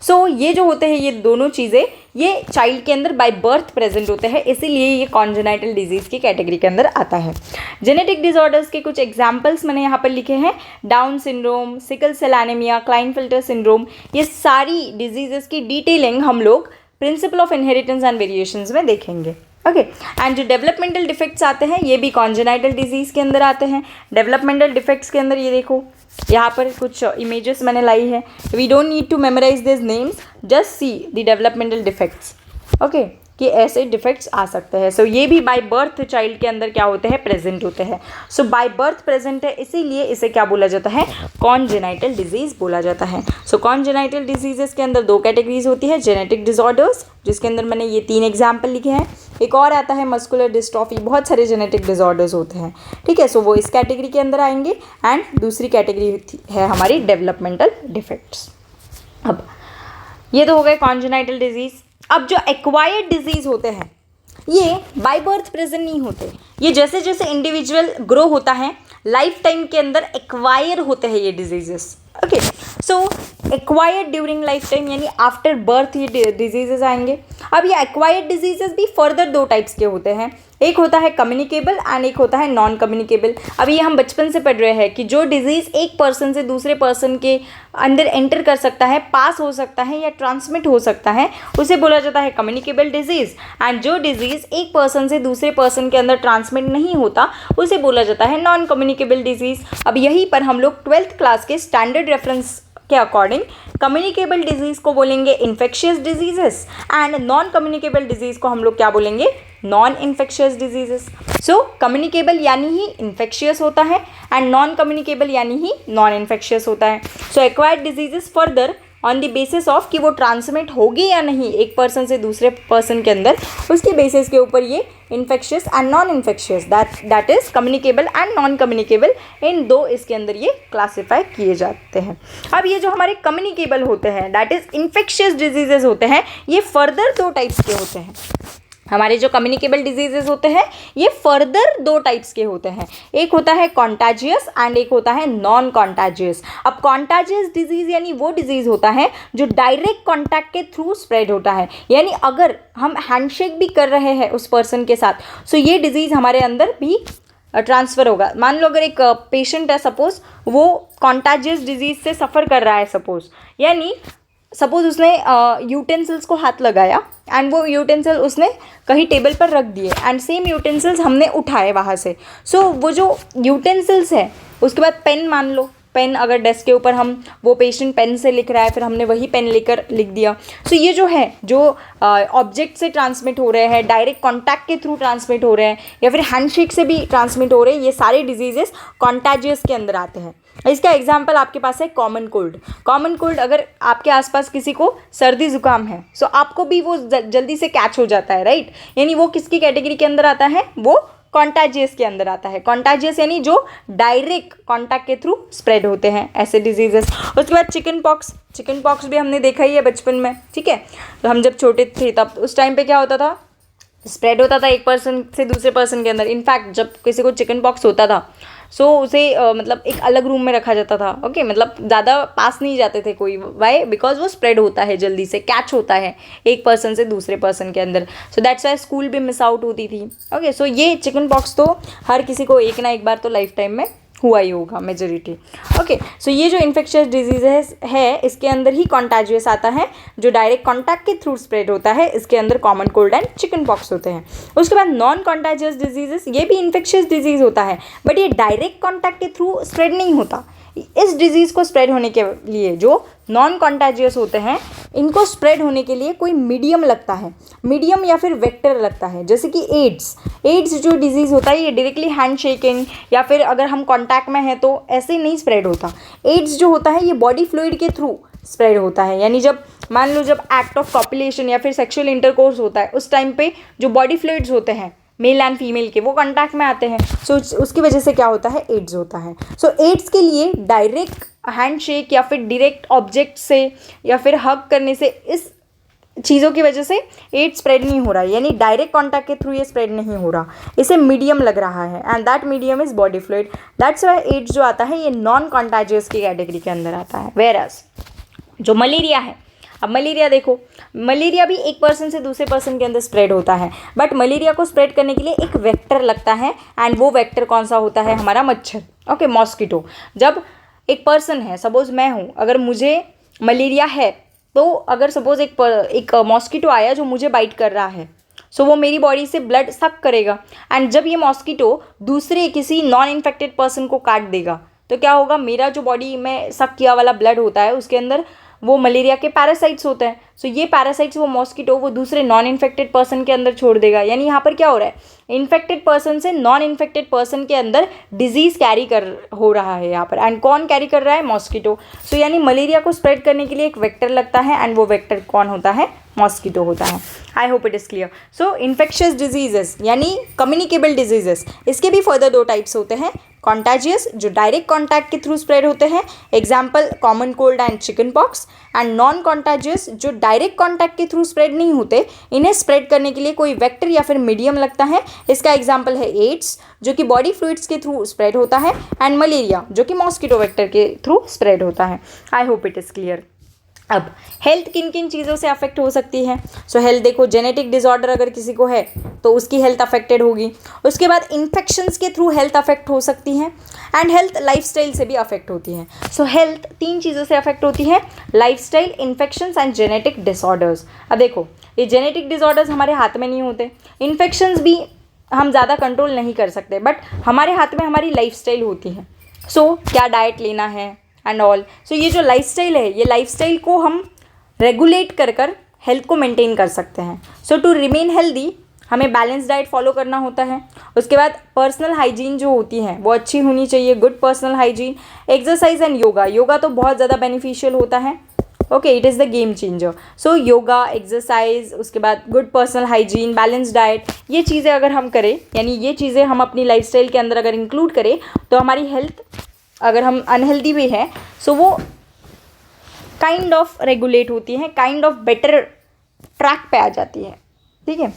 So ये जो होते हैं ये दोनों चीज़ें ये चाइल्ड के अंदर बाय बर्थ प्रेजेंट होते हैं, इसीलिए ये कॉन्जेनाइटल डिजीज़ की कैटेगरी के अंदर आता है। जेनेटिक डिसऑर्डर्स के कुछ एग्जांपल्स मैंने यहाँ पर लिखे हैं, Down syndrome, sickle cell anaemia, Klinefelter syndrome. ये सारी डिजीजेस की डिटेलिंग हम लोग principle of inheritance and variations में देखेंगे, ओके। एंड जो डेवलपमेंटल डिफेक्ट्स आते हैं ये भी कॉन्जेनाइटल डिजीज़ के अंदर आते हैं। डेवलपमेंटल डिफेक्ट्स के अंदर ये देखो, यहाँ पर कुछ इमेजेस मैंने लाई है। We don't need to memorise this names, just see the developmental defects. Okay, कि ऐसे डिफेक्ट्स आ सकते हैं। सो ये भी बाय बर्थ चाइल्ड के अंदर क्या होते हैं, प्रेजेंट होते हैं। सो बाय बर्थ प्रेजेंट है, इसीलिए इसे क्या बोला जाता है, कॉन्जेनाइटल डिजीज़ बोला जाता है। सो कॉन्जेनाइटल डिजीजेस के अंदर 2 कैटेगरीज होती है, जेनेटिक डिसऑर्डर्स, जिसके अंदर मैंने ये 3 एग्जाम्पल लिखे हैं। एक और आता है मस्कुलर डिस्ट्रॉफी, बहुत सारे जेनेटिक डिसऑर्डर्स होते हैं, ठीक है। सो वो इस कैटेगरी के अंदर आएंगे। एंड दूसरी कैटेगरी है हमारी डेवलपमेंटल डिफेक्ट्स। अब ये तो हो गए कॉन्जेनाइटल डिजीज़। अब जो एक्वायर्ड डिजीज़ होते हैं ये बाय बर्थ प्रेजेंट नहीं होते, ये जैसे जैसे इंडिविजुअल ग्रो होता है लाइफ टाइम के अंदर एक्वायर होते हैं ये डिजीजेस। ओके, सो एक्वायर्ड ड्यूरिंग लाइफ टाइम यानी आफ्टर बर्थ ये डिजीजेस आएंगे। अब ये एक्वायर्ड डिजीजेस भी फर्दर 2 टाइप्स के होते हैं, एक होता है कम्युनिकेबल एंड एक होता है नॉन कम्युनिकेबल। अब ये हम बचपन से पढ़ रहे हैं कि जो डिजीज़ एक पर्सन से दूसरे पर्सन के अंदर एंटर कर सकता है, पास हो सकता है या ट्रांसमिट हो सकता है, उसे बोला जाता है कम्युनिकेबल डिजीज़। एंड जो डिजीज़ एक पर्सन से दूसरे पर्सन के अंदर ट्रांसमिट नहीं होता उसे बोला जाता है नॉन कम्युनिकेबल डिजीज़। अब यहीं पर हम लोग 12th क्लास के स्टैंडर्ड रेफरेंस के अकॉर्डिंग कम्युनिकेबल डिजीज़ को बोलेंगे infectious diseases and non communicable disease को हम लोग क्या बोलेंगे, non infectious diseases. So communicable यानी ही इन्फेक्शियस होता है एंड नॉन कम्युनिकेबल यानी ही नॉन इन्फेक्शियस होता है। So acquired diseases further on the basis of कि वो ट्रांसमिट होगी या नहीं एक पर्सन से दूसरे पर्सन के अंदर, उसके बेसिस के ऊपर ये infectious and non infectious that is communicable and non communicable, इन 2 इसके अंदर ये क्लासीफाई किए जाते हैं। अब ये जो हमारे कम्युनिकेबल होते हैं दैट इज़ इन्फेक्शियस डिजीजेज होते हैं, ये फर्दर 2 टाइप्स के होते हैं। हमारे जो कम्युनिकेबल डिजीजेज होते हैं ये फर्दर 2 टाइप्स के होते हैं, एक होता है कॉन्टाजियस एंड एक होता है नॉन कॉन्टाजियस। अब कॉन्टाजियस डिजीज़ यानी वो डिजीज़ होता है जो डायरेक्ट कॉन्टैक्ट के थ्रू स्प्रेड होता है, यानी अगर हम हैंडशेक भी कर रहे हैं उस पर्सन के साथ, सो ये डिजीज़ हमारे अंदर भी ट्रांसफ़र होगा। मान लो अगर एक पेशेंट है, सपोज़ वो कॉन्टाजियस डिजीज़ से सफ़र कर रहा है, यानी सपोज़ उसने यूटेंसिल्स को हाथ लगाया एंड वो यूटेंसिल उसने कहीं टेबल पर रख दिए एंड सेम यूटेंसिल्स हमने उठाए वहाँ से। सो वो जो यूटेंसिल्स है, उसके बाद पेन, मान लो पेन अगर डेस्क के ऊपर हम वो पेशेंट पेन से लिख रहा है, फिर हमने वही पेन लेकर लिख दिया। सो ये जो है जो ऑब्जेक्ट से ट्रांसमिट हो रहे हैं, डायरेक्ट कॉन्टैक्ट के थ्रू ट्रांसमिट हो रहे हैं या फिर हैंडशेक से भी ट्रांसमिट हो रहे हैं, ये सारे डिजीजेस कॉन्टाजियस के अंदर आते हैं। इसका एग्जाम्पल आपके पास है कॉमन कोल्ड। कॉमन कोल्ड अगर आपके आसपास किसी को सर्दी जुकाम है, सो आपको भी वो जल्दी से कैच हो जाता है, राइट। यानी वो किसकी कैटेगरी के अंदर आता है, वो कॉन्टाजियस के अंदर आता है। कॉन्टाजियस यानी जो डायरेक्ट कॉन्टैक्ट के थ्रू स्प्रेड होते हैं ऐसे डिजीजेस। उसके बाद चिकन पॉक्स भी हमने देखा ही है बचपन में, ठीक है। तो हम जब छोटे थे तब उस टाइम पे क्या होता था, स्प्रेड होता था एक पर्सन से दूसरे पर्सन के अंदर। इनफैक्ट जब किसी को चिकन पॉक्स होता था सो उसे मतलब एक अलग रूम में रखा जाता था, ओके। मतलब ज़्यादा पास नहीं जाते थे कोई, वाई, बिकॉज वो स्प्रेड होता है, जल्दी से कैच होता है एक पर्सन से दूसरे पर्सन के अंदर। सो दैट्स वाई स्कूल भी मिस आउट होती थी, ओके। सो ये चिकन पॉक्स तो हर किसी को एक ना एक बार तो लाइफ टाइम में हुआ ही होगा, मेजोरिटी, ओके। सो ये जो इन्फेक्शियस डिजीज है इसके अंदर ही कॉन्टाजियस आता है, जो डायरेक्ट कॉन्टैक्ट के थ्रू स्प्रेड होता है, इसके अंदर common cold and chicken pox होते हैं। उसके बाद नॉन कॉन्टाजियस डिजीजेस, ये भी इन्फेक्शियस डिजीज होता है बट ये डायरेक्ट कॉन्टैक्ट के थ्रू स्प्रेड नहीं होता। इस डिजीज़ को स्प्रेड होने के लिए जो नॉन कॉन्टाजियस होते हैं, इनको स्प्रेड होने के लिए कोई मीडियम लगता है, मीडियम या फिर वेक्टर लगता है। जैसे कि एड्स जो डिजीज़ होता है ये डायरेक्टली हैंड शेकिंग या फिर अगर हम कॉन्टैक्ट में हैं तो ऐसे नहीं स्प्रेड होता। एड्स जो होता है ये बॉडी फ्लूइड के थ्रू स्प्रेड होता है, यानी जब मान लो जब एक्ट ऑफ कॉपुलेशन या फिर सेक्सुअल इंटरकोर्स होता है उस टाइम पे जो बॉडी फ्लूइड्स होते हैं मेल एंड फीमेल के, वो कॉन्टैक्ट में आते हैं। सो उसकी वजह से क्या होता है, एड्स होता है। सो एड्स के लिए डायरेक्ट हैंडशेक या फिर डायरेक्ट ऑब्जेक्ट से या फिर हग करने से, इस चीज़ों की वजह से एड्स स्प्रेड नहीं हो रहा है, यानी डायरेक्ट कॉन्टैक्ट के थ्रू ये स्प्रेड नहीं हो रहा, इसे मीडियम लग रहा है and that medium is body fluid. That's why AIDS जो आता है ये नॉन कॉन्टाजियस की कैटेगरी के अंदर आता है। वेयरएज जो मलेरिया है, अब मलेरिया देखो, मलेरिया भी एक पर्सन से दूसरे पर्सन के अंदर स्प्रेड होता है, बट मलेरिया को स्प्रेड करने के लिए एक वेक्टर लगता है एंड वो वेक्टर कौन सा होता है, हमारा मच्छर, ओके, मॉस्किटो। जब एक पर्सन है, सपोज मैं हूँ, अगर मुझे मलेरिया है तो अगर सपोज एक मॉस्किटो आया जो मुझे बाइट कर रहा है, सो वो मेरी बॉडी से ब्लड सक करेगा, एंड जब ये मॉस्किटो दूसरे किसी नॉन इन्फेक्टेड पर्सन को काट देगा तो क्या होगा, मेरा जो बॉडी में सक किया वाला ब्लड होता है उसके अंदर वो मलेरिया के पैरासाइट्स होते हैं। सो ये पैरासाइट्स वो मॉस्किटो वो दूसरे नॉन इन्फेक्टेड पर्सन के अंदर छोड़ देगा। यानी यहाँ पर क्या हो रहा है, इन्फेक्टेड पर्सन से नॉन इन्फेक्टेड पर्सन के अंदर डिजीज़ कैरी हो रहा है यहाँ पर, एंड कौन कैरी कर रहा है, मॉस्किटो। सो यानी मलेरिया को स्प्रेड करने के लिए एक वेक्टर लगता है, एंड वो वेक्टर कौन होता है, मॉस्किटो होता है। आई hope it is clear. So infectious diseases यानी कम्युनिकेबल डिजीजेस, इसके भी फर्दर दो टाइप्स होते हैं। कॉन्टाजियस जो डायरेक्ट कॉन्टैक्ट के थ्रू स्प्रेड होते हैं, example common cold and chicken pox, and non contagious जो डायरेक्ट कॉन्टैक्ट के थ्रू स्प्रेड नहीं होते, इन्हें स्प्रेड करने के लिए कोई वेक्टर या फिर मीडियम लगता है। इसका एग्जाम्पल है एड्स जो कि बॉडी फ्लूइड्स के थ्रू स्प्रेड होता है, एंड मलेरिया जो कि मॉस्किटो वेक्टर के थ्रू स्प्रेड होता है। आई होप इट इज़ क्लियर। अब हेल्थ किन किन चीज़ों से अफेक्ट हो सकती है। सो हेल्थ देखो, जेनेटिक डिसऑर्डर अगर किसी को है तो उसकी हेल्थ अफेक्टेड होगी। उसके बाद इन्फेक्शंस के थ्रू हेल्थ अफेक्ट हो सकती है, एंड हेल्थ लाइफस्टाइल से भी अफेक्ट होती है। सो हेल्थ तीन चीज़ों से अफेक्ट होती है, lifestyle, infections and genetic disorders. अब देखो, ये जेनेटिक डिसऑर्डर्स हमारे हाथ में नहीं होते, इन्फेक्शंस भी हम ज़्यादा कंट्रोल नहीं कर सकते, बट हमारे हाथ में हमारी लाइफस्टाइल होती है। सो क्या डाइट लेना है एंड ऑल। सो ये जो लाइफस्टाइल है, ये लाइफस्टाइल को हम रेगुलेट कर हेल्थ को मेंटेन कर सकते हैं। सो टू रिमेन हेल्दी हमें बैलेंस डाइट फॉलो करना होता है। उसके बाद पर्सनल हाइजीन जो होती है वो अच्छी होनी चाहिए, good personal hygiene, exercise and yoga. Yoga तो बहुत ज़्यादा बेनिफिशियल होता है, okay, it is the game changer. So yoga, exercise, उसके बाद good personal hygiene, balance diet, ये चीज़ें अगर हम करें, यानी ये चीज़ें हम अपनी लाइफस्टाइल के अंदर अगर इंक्लूड करें तो हमारी हेल्थ, अगर हम अनहेल्दी भी हैं सो वो काइंड ऑफ रेगुलेट होती है, काइंड ऑफ बेटर ट्रैक पे आ जाती है। ठीक है,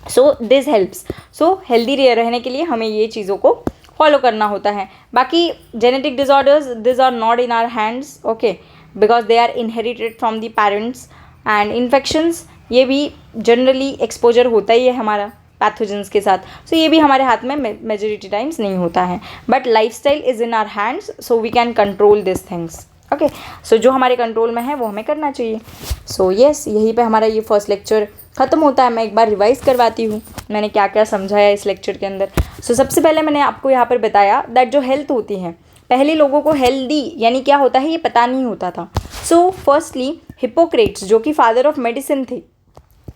so this helps. So healthy रहने के लिए हमें ये चीज़ों को फॉलो करना होता है। बाकी genetic disorders, this are not in our hands, okay, because they are inherited from the parents. And infections, ये भी जनरली एक्सपोजर होता ही है हमारा पैथोजेंस के साथ, सो ये भी हमारे हाथ में मेजॉरिटी टाइम्स नहीं होता है, but lifestyle is in our hands, so we can control this things. Okay, so जो हमारे कंट्रोल में है वो हमें करना चाहिए। सो यस, यहीं पे हमारा ये फर्स्ट लेक्चर ख़त्म होता है। मैं एक बार रिवाइज़ करवाती हूँ मैंने क्या क्या समझाया इस लेक्चर के अंदर। सो सबसे पहले मैंने आपको यहाँ पर बताया दैट जो हेल्थ होती है, पहले लोगों को हेल्दी यानी क्या होता है ये पता नहीं होता था। सो फर्स्टली हिपोक्रेट्स जो कि फादर ऑफ मेडिसिन थे,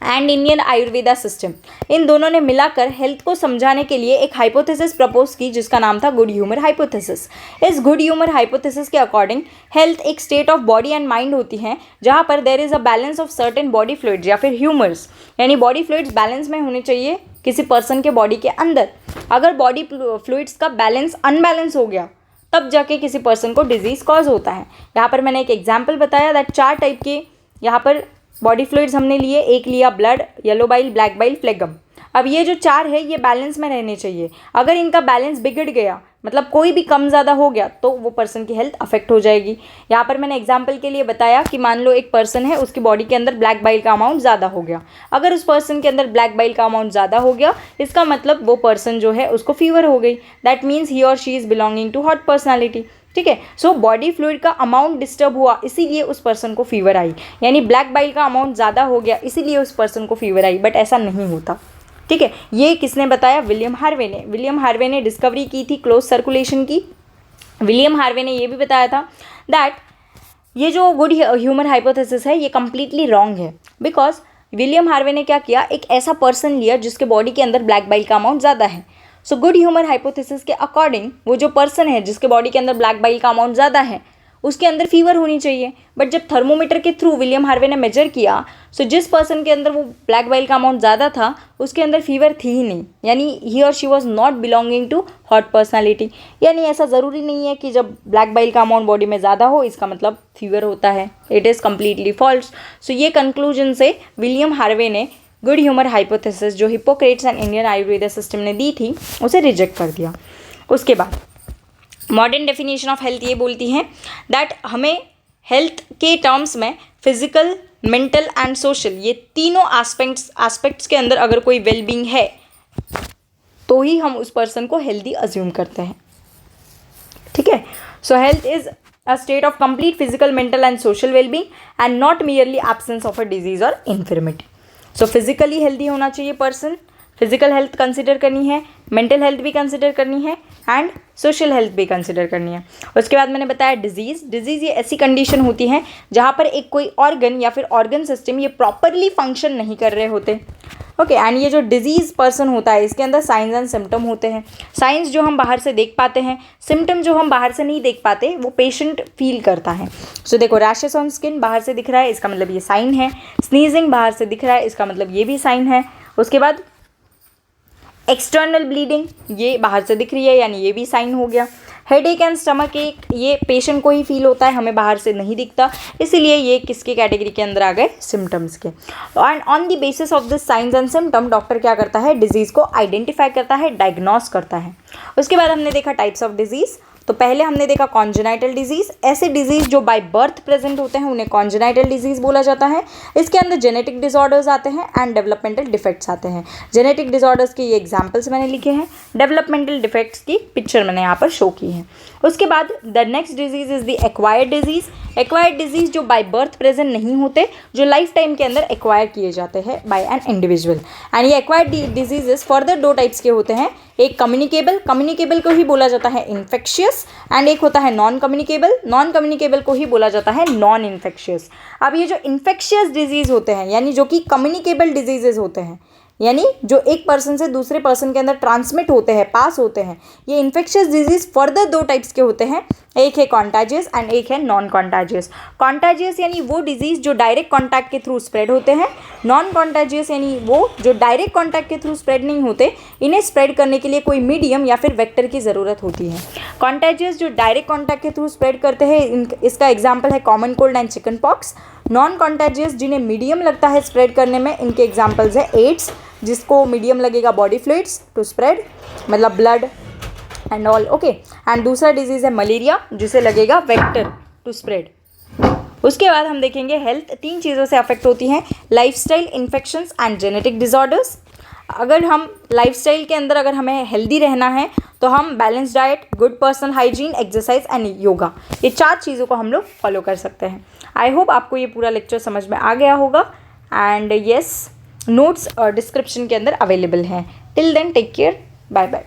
एंड इंडियन आयुर्वेदा सिस्टम, इन दोनों ने मिलाकर हेल्थ को समझाने के लिए एक हाइपोथेसिस प्रपोज की जिसका नाम था गुड ह्यूमर हाइपोथेसिस। इस गुड ह्यूमर हाइपोथेसिस के अकॉर्डिंग हेल्थ एक state of body and mind होती है जहाँ पर there is a balance of certain body fluids या फिर ह्यूमर्स, यानी बॉडी फ्लूइड्स बैलेंस में होने चाहिए किसी पर्सन के बॉडी के अंदर। अगर बॉडी फ्लूइड्स का बैलेंस अनबैलेंस हो गया तब जाके किसी पर्सन को डिजीज़ कॉज होता है। यहाँ पर मैंने एक एग्जाम्पल बताया दैट 4 टाइप के यहाँ पर बॉडी फ्लूइड्स हमने लिए, एक लिया blood, yellow bile, black bile, phlegm. अब ये जो 4 है ये बैलेंस में रहने चाहिए। अगर इनका बैलेंस बिगड़ गया, मतलब कोई भी कम ज़्यादा हो गया, तो वो पर्सन की हेल्थ अफेक्ट हो जाएगी। यहाँ पर मैंने एग्जांपल के लिए बताया कि मान लो एक पर्सन है, उसकी बॉडी के अंदर ब्लैक बाइल का अमाउंट ज़्यादा हो गया। अगर उस पर्सन के अंदर ब्लैक बाइल का अमाउंट ज़्यादा हो गया, इसका मतलब वो पर्सन जो है उसको फीवर हो गई, दैट मीन्स ही और she is belonging to hot personality. ठीक है, सो बॉडी फ्लूइड का अमाउंट डिस्टर्ब हुआ इसीलिए उस पर्सन को फीवर आई, यानी ब्लैक बाइल का अमाउंट ज़्यादा हो गया इसीलिए उस पर्सन को फीवर आई, बट ऐसा नहीं होता। ठीक है, ये किसने बताया? विलियम हार्वे ने। विलियम हार्वे ने डिस्कवरी की थी क्लोज सर्कुलेशन की। विलियम हार्वे ने ये भी बताया था दैट ये जो गुड ह्यूमर हाइपोथेसिस है ये कम्प्लीटली रॉन्ग है, बिकॉज विलियम हार्वे ने क्या किया, एक ऐसा पर्सन लिया जिसके बॉडी के अंदर ब्लैक बाइल का अमाउंट ज़्यादा है। सो गुड ह्यूमर हाइपोथेसिस के अकॉर्डिंग वो जो पर्सन है जिसके बॉडी के अंदर ब्लैक बाइल का अमाउंट ज़्यादा है उसके अंदर फीवर होनी चाहिए, बट जब थर्मोमीटर के थ्रू विलियम हार्वे ने मेजर किया, सो जिस पर्सन के अंदर वो ब्लैक बाइल का अमाउंट ज़्यादा था उसके अंदर फीवर थी ही नहीं, यानी ही और she was not belonging to hot personality. यानी ऐसा ज़रूरी नहीं है कि जब ब्लैक बाइल का अमाउंट बॉडी में ज़्यादा हो इसका मतलब फीवर होता है, it is completely false. So ये कंक्लूजन से विलियम हार्वे ने गुड ह्यूमर हाइपोथेसिस जो Hippocrates and Indian Ayurveda system ने दी थी उसे रिजेक्ट कर दिया। उसके बाद मॉडर्न डेफिनेशन ऑफ हेल्थ ये बोलती है दैट हमें हेल्थ के टर्म्स में फिजिकल, मेंटल एंड सोशल ये तीनों एस्पेक्ट्स के अंदर अगर कोई वेलबींग है तो ही हम उस पर्सन को हेल्दी अज्यूम करते हैं। ठीक है, सो health is a state of complete physical, mental and social wellbeing and not merely absence of a disease और इन्फर्मिटी। सो फिजिकली हेल्दी होना चाहिए पर्सन, फिजिकल हेल्थ कंसिडर करनी है, मेंटल हेल्थ भी कंसिडर करनी है एंड सोशल हेल्थ भी consider करनी है। उसके बाद मैंने बताया डिजीज़ ये ऐसी कंडीशन होती है जहाँ पर एक कोई ऑर्गन या फिर ऑर्गन सिस्टम ये प्रॉपरली फंक्शन नहीं कर रहे होते। ओके, एंड ये जो डिजीज़ पर्सन होता है इसके अंदर साइंस एंड सिम्टम होते हैं। साइंस जो हम बाहर से देख पाते हैं, सिम्टम जो हम बाहर से नहीं देख पाते वो पेशेंट फील करता है। सो देखो, रैशेस ऑन स्किन बाहर से दिख रहा है, इसका मतलब ये साइन है। स्नीजिंग बाहर से दिख रहा है, इसका मतलब ये भी साइन है। उसके बाद एक्सटर्नल ब्लीडिंग ये बाहर से दिख रही है, यानी ये भी साइन हो गया। हेडेक एंड स्टमक एक, ये पेशेंट को ही फील होता है, हमें बाहर से नहीं दिखता, इसीलिए ये किसके कैटेगरी के अंदर आ गए, सिम्टम्स के। And on the basis of this science and symptom doctor क्या करता है, डिजीज़ को आइडेंटिफाई करता है, डायग्नोस करता है। उसके बाद हमने देखा टाइप्स ऑफ डिजीज़। तो पहले हमने देखा कॉन्जेनाइटल डिजीज़, ऐसे डिजीज़ जो बाय बर्थ प्रेजेंट होते हैं उन्हें कॉन्जेनाइटल डिजीज़ बोला जाता है। इसके अंदर जेनेटिक डिसऑर्डर्स आते हैं एंड डेवलपमेंटल डिफेक्ट्स आते हैं। जेनेटिक डिसऑर्डर्स के ये एग्जांपल्स मैंने लिखे हैं, डेवलपमेंटल डिफेक्ट्स की पिक्चर मैंने यहाँ पर शो की है। उसके बाद the next disease is the acquired disease. Acquired disease जो बाय बर्थ प्रेजेंट नहीं होते, जो लाइफ टाइम के अंदर एक्वायर किए जाते हैं बाय एन इंडिविजुअल। एंड ये एक्वायर्ड डिजीजेस फर्दर दो टाइप्स के होते हैं, एक कम्युनिकेबल को ही बोला जाता है इन्फेक्शियस, एंड एक होता है नॉन कम्युनिकेबल को ही बोला जाता है नॉन इन्फेक्शियस। अब ये जो इन्फेक्शियस डिजीज़ होते हैं, यानी जो कि कम्युनिकेबल डिजीजेज होते हैं, यानी जो एक पर्सन से दूसरे पर्सन के अंदर ट्रांसमिट होते हैं, पास होते हैं, ये इन्फेक्शियस डिजीज़ फर्दर दो टाइप्स के होते हैं, एक है कॉन्टाजियस एंड एक है नॉन कॉन्टाजियस। कॉन्टाजियस यानी वो डिजीज़ जो डायरेक्ट कॉन्टैक्ट के थ्रू स्प्रेड होते हैं, नॉन कॉन्टाजियस यानी वो जो डायरेक्ट कॉन्टैक्ट के थ्रू स्प्रेड नहीं होते, इन्हें स्प्रेड करने के लिए कोई मीडियम या फिर वेक्टर की ज़रूरत होती है। कॉन्टाजियस जो डायरेक्ट कॉन्टैक्ट के थ्रू स्प्रेड करते हैं, इसका एग्जाम्पल है common cold and chicken pox. Non contagious जिन्हें मीडियम लगता है स्प्रेड करने में, इनके एग्जाम्पल्स है एड्स, जिसको मीडियम लगेगा बॉडी फ्लूइड्स टू स्प्रेड, मतलब blood and all. Okay, and दूसरा डिजीज़ है मलेरिया, जिसे लगेगा वेक्टर टू स्प्रेड। उसके बाद हम देखेंगे हेल्थ तीन चीज़ों से अफेक्ट होती हैं, lifestyle, infections and genetic disorders. अगर हम लाइफस्टाइल के अंदर अगर हमें हेल्दी रहना है तो हम balance diet, good personal hygiene, exercise and yoga, ये चार चीज़ों को हम लोग फॉलो कर सकते हैं। आई होप आपको ये पूरा लेक्चर समझ में आ गया होगा एंड येस, नोट्स डिस्क्रिप्शन के अंदर अवेलेबल हैं। Till then take care, bye bye.